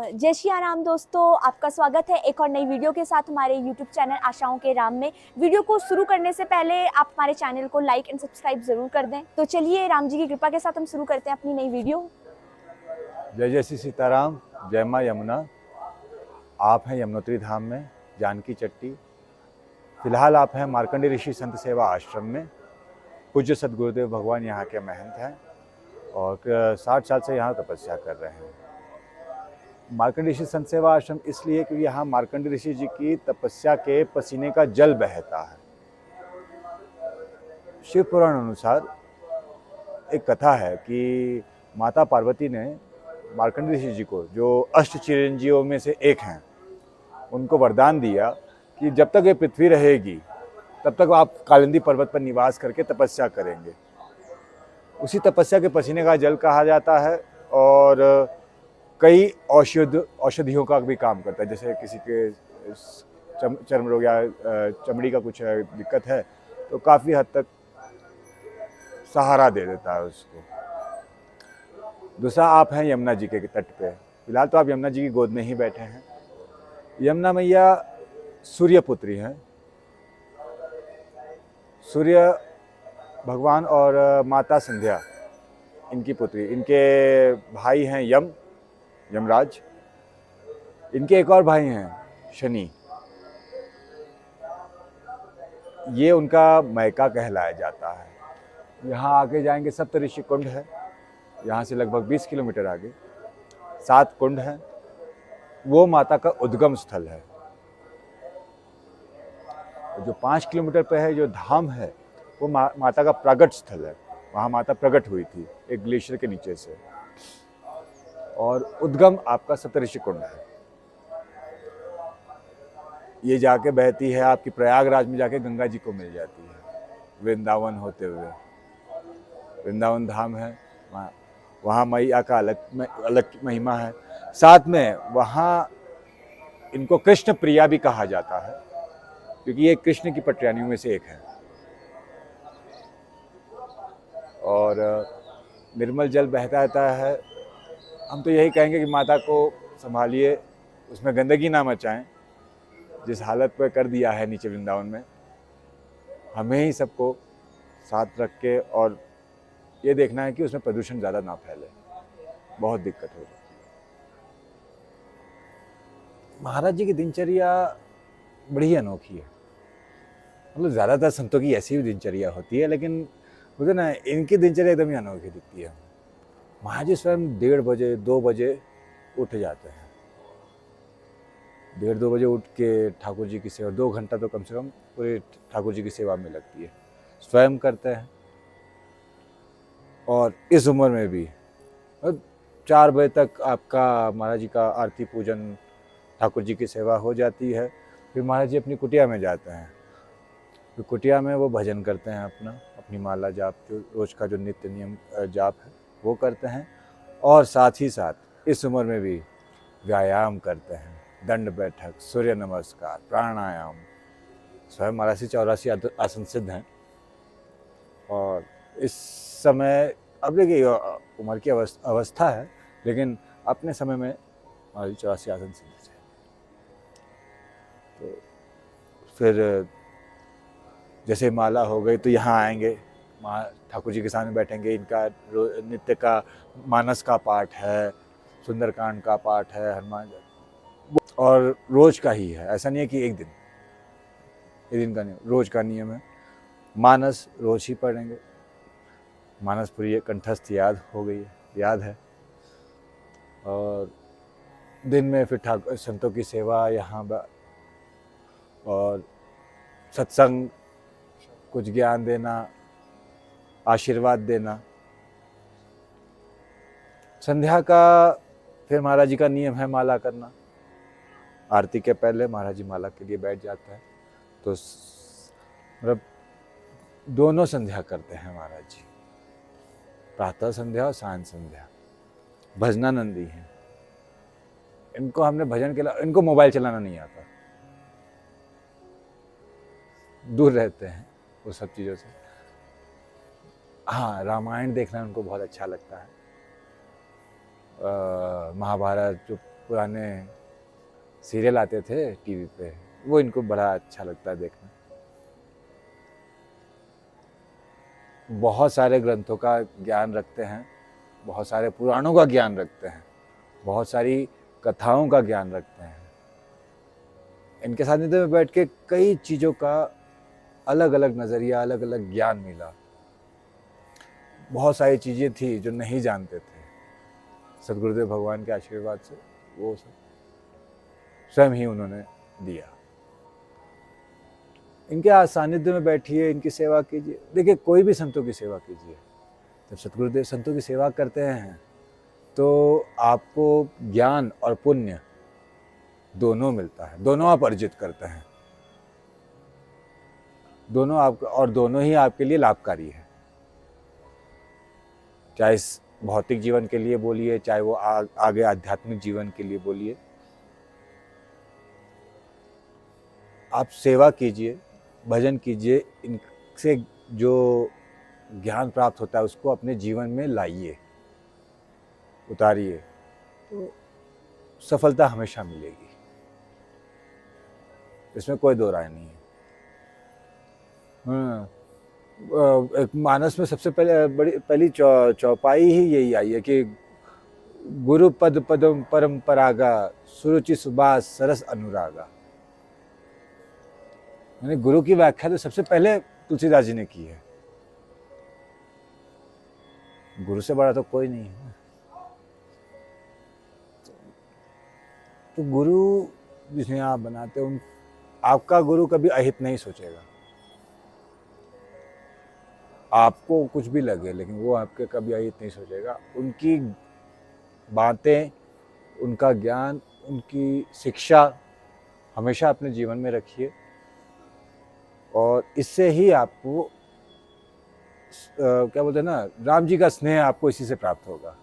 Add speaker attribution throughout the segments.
Speaker 1: जय श्री राम दोस्तों, आपका स्वागत है एक और नई वीडियो के साथ हमारे YouTube चैनल आशाओं के राम में। वीडियो को शुरू करने से पहले आप हमारे चैनल को लाइक एंड सब्सक्राइब जरूर कर दें। तो चलिए राम जी की कृपा के साथ हम शुरू करते हैं अपनी नई वीडियो।
Speaker 2: जय जय श्री सीताराम, जय माँ यमुना। आप हैं यमुनोत्री धाम में, जानकी चट्टी। फिलहाल आप हैं मार्कंडेय ऋषि संत सेवा आश्रम में। पूज्य सदगुरुदेव भगवान यहाँ के महंत हैं और 60 साल से यहाँ तपस्या कर रहे हैं। मार्कंडेय ऋषि संत सेवा आश्रम इसलिए क्योंकि यहाँ मार्कंडेय ऋषि जी की तपस्या के पसीने का जल बहता है। शिव पुराण अनुसार एक कथा है कि माता पार्वती ने मार्कंडेय ऋषि जी को, जो अष्ट चिरंजीवियों में से एक हैं, उनको वरदान दिया कि जब तक ये पृथ्वी रहेगी तब तक आप कालिंदी पर्वत पर निवास करके तपस्या करेंगे। उसी तपस्या के पसीने का जल कहा जाता है और कई औषधियों का भी काम करता है। जैसे किसी के चर्म रोग या चमड़ी का कुछ दिक्कत है तो काफ़ी हद तक सहारा दे देता है उसको। दूसरा, आप हैं यमुना जी के तट पे। फिलहाल तो आप यमुना जी की गोद में ही बैठे हैं। यमुना मैया सूर्य पुत्री हैं। सूर्य भगवान और माता संध्या इनकी पुत्री। इनके भाई हैं यमराज। इनके एक और भाई हैं शनि। ये उनका मैका कहलाया जाता है। यहाँ आगे जाएंगे सप्तऋषि कुंड है। यहाँ से लगभग 20 किलोमीटर आगे 7 कुंड हैं। वो माता का उद्गम स्थल है। जो 5 किलोमीटर पे है जो धाम है वो माता का प्रगट स्थल है। वहाँ माता प्रकट हुई थी एक ग्लेशियर के नीचे से। और उद्गम आपका सप्तऋषि कुंड है। ये जाके बहती है आपकी प्रयागराज में, जाके गंगा जी को मिल जाती है वृंदावन होते हुए। वृंदावन धाम है वहाँ मैया का अलग महिमा है। साथ में वहाँ इनको कृष्ण प्रिया भी कहा जाता है क्योंकि ये कृष्ण की पटरानियों में से एक है। और निर्मल जल बहता रहता है। हम तो यही कहेंगे कि माता को संभालिए, उसमें गंदगी ना मचाएं। जिस हालत पर कर दिया है नीचे वृंदावन में, हमें ही सबको साथ रख के और ये देखना है कि उसमें प्रदूषण ज़्यादा ना फैले। बहुत दिक्कत हो जाती है। महाराज जी की दिनचर्या बड़ी अनोखी है। मतलब ज़्यादातर संतों की ऐसी भी दिनचर्या होती है, लेकिन मुझे ना इनकी दिनचर्या एकदम ही अनोखी दिखती है। महाराज जी स्वयं 1:30 बजे 2 बजे उठ जाते हैं। 1:30 2 बजे उठ के ठाकुर जी की सेवा 2 घंटा तो कम से कम पूरे ठाकुर जी की सेवा में लगती है। स्वयं करते हैं। और इस उम्र में भी 4 बजे तक आपका महाराज जी का आरती पूजन ठाकुर जी की सेवा हो जाती है। फिर महाराज जी अपनी कुटिया में जाते हैं। फिर कुटिया में वो भजन करते हैं, अपनी माला जाप, जो रोज़ का जो नित्य नियम जाप है वो करते हैं। और साथ ही साथ इस उम्र में भी व्यायाम करते हैं। दंड बैठक, सूर्य नमस्कार, प्राणायाम। स्वयं 82-84 आसन सिद्ध हैं। और इस समय अब देखिए उम्र की अवस्था है, लेकिन अपने समय में 84 आसन सिद्ध है। तो फिर जैसे माला हो गई तो यहाँ आएंगे, ठाकुर जी के सामने बैठेंगे। इनका नित्य का मानस का पाठ है, सुंदरकांड का पाठ है, हनुमान, और रोज का ही है। ऐसा नहीं है कि एक दिन का नहीं, रोज का नियम है। मानस रोज ही पढ़ेंगे। मानस पूरी कंठस्थ याद हो गई है, याद है। और दिन में फिर ठाकुर संतों की सेवा यहाँ और सत्संग, कुछ ज्ञान देना, आशीर्वाद देना। संध्या का फिर महाराज जी का नियम है माला करना। आरती के पहले महाराज जी माला के लिए बैठ जाता है। तो मतलब दोनों संध्या करते हैं महाराज जी, प्रातः संध्या और सांझ संध्या। भजनानंदी हैं। इनको हमने भजन के लिए, इनको मोबाइल चलाना नहीं आता, दूर रहते हैं वो सब चीज़ों से। हाँ, रामायण देखना उनको बहुत अच्छा लगता है। महाभारत जो पुराने सीरियल आते थे टीवी पे, वो इनको बड़ा अच्छा लगता है देखना। बहुत सारे ग्रंथों का ज्ञान रखते हैं, बहुत सारे पुराणों का ज्ञान रखते हैं, बहुत सारी कथाओं का ज्ञान रखते हैं। इनके सानिध्य में बैठ के कई चीज़ों का अलग अलग नज़रिया, अलग अलग ज्ञान मिला। बहुत सारी चीज़ें थी जो नहीं जानते थे, सदगुरुदेव भगवान के आशीर्वाद से वो सब स्वयं ही उन्होंने दिया। इनके सानिध्य में बैठिए, इनकी सेवा कीजिए। देखिए, कोई भी संतों की सेवा कीजिए, जब सतगुरुदेव संतों की सेवा करते हैं तो आपको ज्ञान और पुण्य दोनों मिलता है, दोनों आप अर्जित करते हैं, दोनों आप, और दोनों ही आपके लिए लाभकारी है। चाहे इस भौतिक जीवन के लिए बोलिए, चाहे वो आगे आध्यात्मिक जीवन के लिए बोलिए। आप सेवा कीजिए, भजन कीजिए, इनसे जो ज्ञान प्राप्त होता है उसको अपने जीवन में लाइए, उतारिए, तो सफलता हमेशा मिलेगी, इसमें कोई दो राय नहीं है। हाँ, एक मानस में सबसे पहली चौपाई ही यही आई है कि गुरु पद पदम परंपरागा, सुरुचि सुबास सरस अनुरागा। यानी गुरु की व्याख्या तो सबसे पहले तुलसीदास जी ने की है। गुरु से बड़ा तो कोई नहीं है। तो गुरु जिसे आप बनाते हो, आपका गुरु कभी अहित नहीं सोचेगा। आपको कुछ भी लगे लेकिन वो आपके कभी अहित नहीं सोचेगा। उनकी बातें, उनका ज्ञान, उनकी शिक्षा हमेशा अपने जीवन में रखिए, और इससे ही आपको क्या बोलते हैं ना, राम जी का स्नेह आपको इसी से प्राप्त होगा।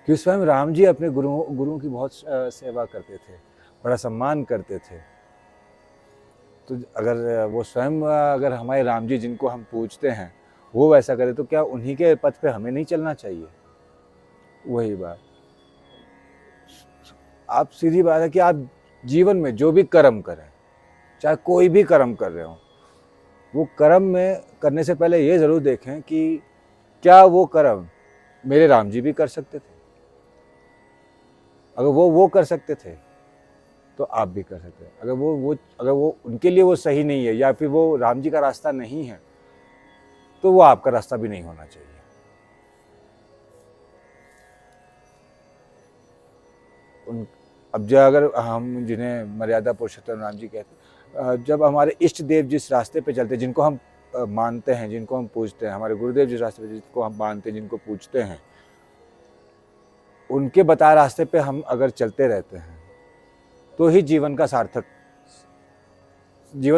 Speaker 2: क्योंकि स्वयं राम जी अपने गुरुओं की बहुत सेवा करते थे, बड़ा सम्मान करते थे। तो अगर वो स्वयं, अगर हमारे राम जी जिनको हम पूजते हैं वो वैसा करे, तो क्या उन्हीं के पथ पे हमें नहीं चलना चाहिए? वही बात, आप सीधी बात है कि आप जीवन में जो भी कर्म करें, चाहे कोई भी कर्म कर रहे हो, वो कर्म में करने से पहले ये ज़रूर देखें कि क्या वो कर्म मेरे राम जी भी कर सकते थे। अगर वो कर सकते थे तो आप भी कर सकते हैं। अगर वो उनके लिए वो सही नहीं है, या फिर वो राम जी का रास्ता नहीं है, तो वो आपका रास्ता भी नहीं होना चाहिए। अब जो अगर हम जिन्हें मर्यादा पुरुषोत्तम राम जी कहते हैं, जब हमारे इष्ट देव जिस रास्ते पे चलते हैं, जिनको हम मानते हैं, जिनको हम पूजते हैं, हमारे गुरुदेव जिस रास्ते पे जिनको हम मानते हैं, जिनको पूजते हैं, उनके बताए रास्ते पे हम अगर चलते रहते हैं तो ही जीवन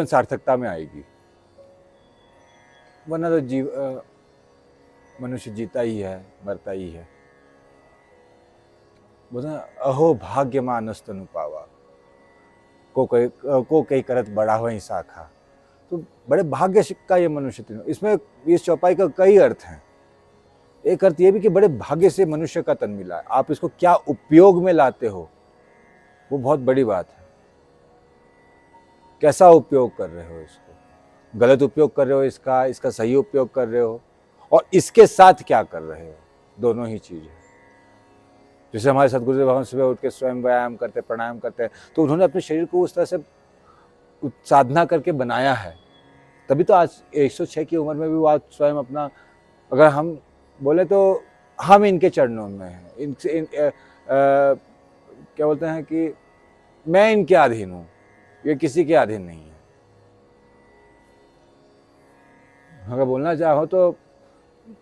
Speaker 2: सार्थकता में आएगी। वरना तो मनुष्य जीता ही है, मरता ही है। बोलते अहो भाग्य मानस तनु पावा, को कई करत बड़ा हुआ ही शाखा। तो बड़े भाग्य का ये मनुष्य तीनों। इसमें इस चौपाई का कई अर्थ हैं। एक अर्थ ये भी कि बड़े भाग्य से मनुष्य का तन मिला है। आप इसको क्या उपयोग में लाते हो, वो बहुत बड़ी बात है। कैसा उपयोग कर रहे हो इसको, गलत उपयोग कर रहे हो इसका सही उपयोग कर रहे हो, और इसके साथ क्या कर रहे हो, दोनों ही चीज़ है। जैसे हमारे सदगुरुदेव भगवान सुबह उठ के स्वयं व्यायाम करते, प्राणायाम करते हैं, तो उन्होंने अपने शरीर को उस तरह से साधना करके बनाया है। तभी तो आज 106 की उम्र में भी वो आज स्वयं अपना, अगर हम बोले तो हम इनके चरणों में हैं। क्या बोलते हैं कि मैं इनके अधीन हूँ, ये किसी के अधीन नहीं है। अगर बोलना चाहो तो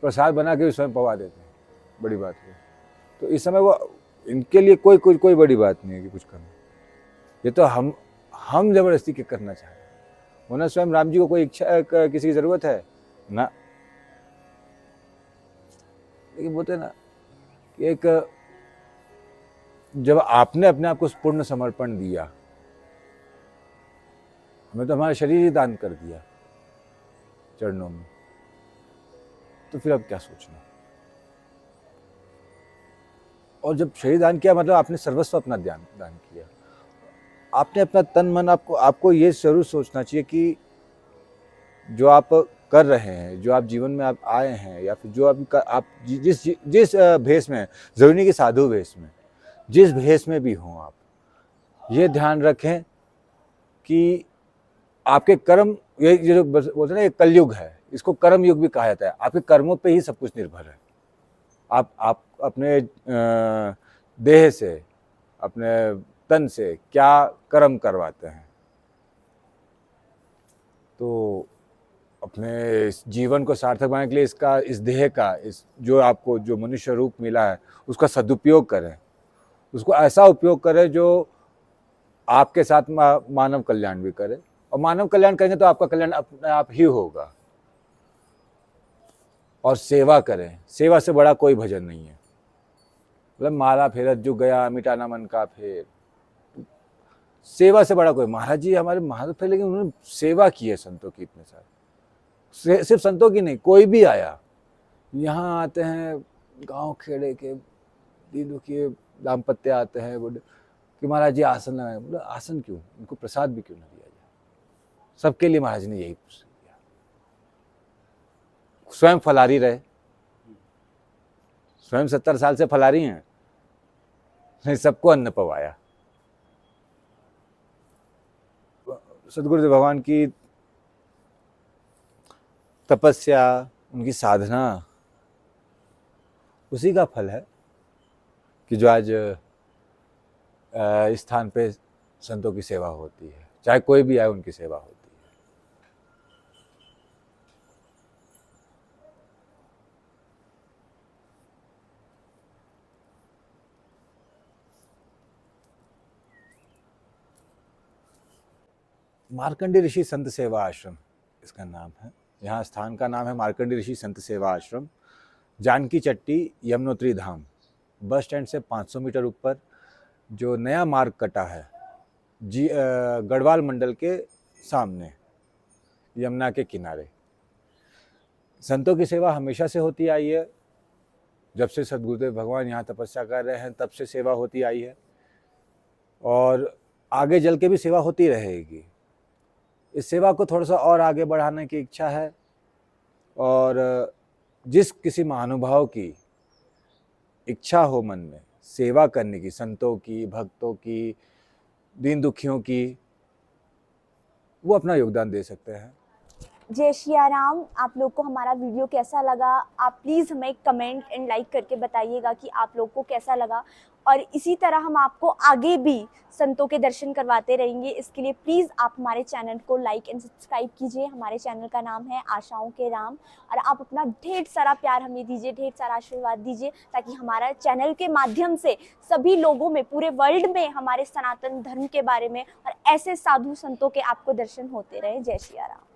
Speaker 2: प्रसाद बना के भी स्वयं पवा देते हैं, बड़ी बात है। तो इस समय वो इनके लिए कोई बड़ी बात नहीं है कि कुछ करना। ये तो हम जबरदस्ती के करना चाह रहे हैं। होना स्वयं राम जी को कोई इच्छा किसी की जरूरत है ना। लेकिन बोलते ना कि एक, जब आपने अपने आप को पूर्ण समर्पण दिया, हमें तो हमारा शरीर ही दान कर दिया चरणों में, तो फिर अब क्या सोचना। और जब शरीर दान किया मतलब आपने सर्वस्व अपना दान किया। आपने अपना तन मन, आपको ये ज़रूर सोचना चाहिए कि जो आप कर रहे हैं, जो आप जीवन में आप आए हैं, या फिर जो आप जिस भेष में, ज़रूरी नहीं कि साधु भेष में, जिस भेष में भी हों आप, ये ध्यान रखें कि आपके कर्म, ये जो बोलते हैं ना, ये कलयुग है, इसको कर्म युग भी कहा जाता है। आपके कर्मों पे ही सब कुछ निर्भर है। आप अपने देह से, अपने तन से क्या कर्म करवाते हैं। तो अपने इस जीवन को सार्थक बनाने के लिए इस देह का, इस जो आपको जो मनुष्य रूप मिला है, उसका सदुपयोग करें। उसको ऐसा उपयोग करें जो आपके साथ मानव कल्याण भी करे, और मानव कल्याण करेंगे तो आपका कल्याण अपने आप ही होगा। और सेवा करें, सेवा से बड़ा कोई भजन नहीं है। मतलब माला फेरत जो गया, मिटाना मन का फेर, सेवा से बड़ा कोई। महाराज जी हमारे महाराज थे, लेकिन उन्होंने सेवा की है संतों की इतने सारे। सिर्फ संतों की नहीं, कोई भी आया यहाँ आते हैं, गांव खेड़े के दीदू के दाम्पत्य आते हैं, बुढ़े कि महाराज जी आसन लगाए। बोले आसन क्यों, उनको प्रसाद भी क्यों ना दिया जाए। सबके लिए महाराज ने यही किया। स्वयं फलारी रहे, स्वयं 70 साल से फलारी हैं, सबको अन्न पवाया। सदगुरुदेव भगवान की तपस्या, उनकी साधना, उसी का फल है कि जो आज इस स्थान पे संतों की सेवा होती है। चाहे कोई भी आए, उनकी सेवा होती है। मार्कंडेय ऋषि संत सेवा आश्रम इसका नाम है। यहाँ स्थान का नाम है मार्कंडेय ऋषि संत सेवा आश्रम, जानकी चट्टी, यमुनोत्री धाम। बस स्टैंड से 500 मीटर ऊपर जो नया मार्ग कटा है, गढ़वाल मंडल के सामने, यमुना के किनारे। संतों की सेवा हमेशा से होती आई है। जब से सदगुरुदेव भगवान यहाँ तपस्या कर रहे हैं, तब से सेवा होती आई है, और आगे चल के भी सेवा होती रहेगी। इस सेवा को थोड़ा सा और आगे बढ़ाने की इच्छा है, और जिस किसी महानुभाव की इच्छा हो मन में सेवा करने की, संतों की, भक्तों की, दीन दुखियों की, वो अपना योगदान दे सकते हैं।
Speaker 1: जय सिया राम। आप लोग को हमारा वीडियो कैसा लगा? आप प्लीज़ हमें कमेंट एंड लाइक करके बताइएगा कि आप लोग को कैसा लगा, और इसी तरह हम आपको आगे भी संतों के दर्शन करवाते रहेंगे। इसके लिए प्लीज़ आप हमारे चैनल को लाइक एंड सब्सक्राइब कीजिए। हमारे चैनल का नाम है आशाओं के राम, और आप अपना ढेर सारा प्यार हमें दीजिए, ढेर सारा आशीर्वाद दीजिए, ताकि हमारा चैनल के माध्यम से सभी लोगों में, पूरे वर्ल्ड में हमारे सनातन धर्म के बारे में और ऐसे साधु संतों के आपको दर्शन होते रहे। जय सिया राम।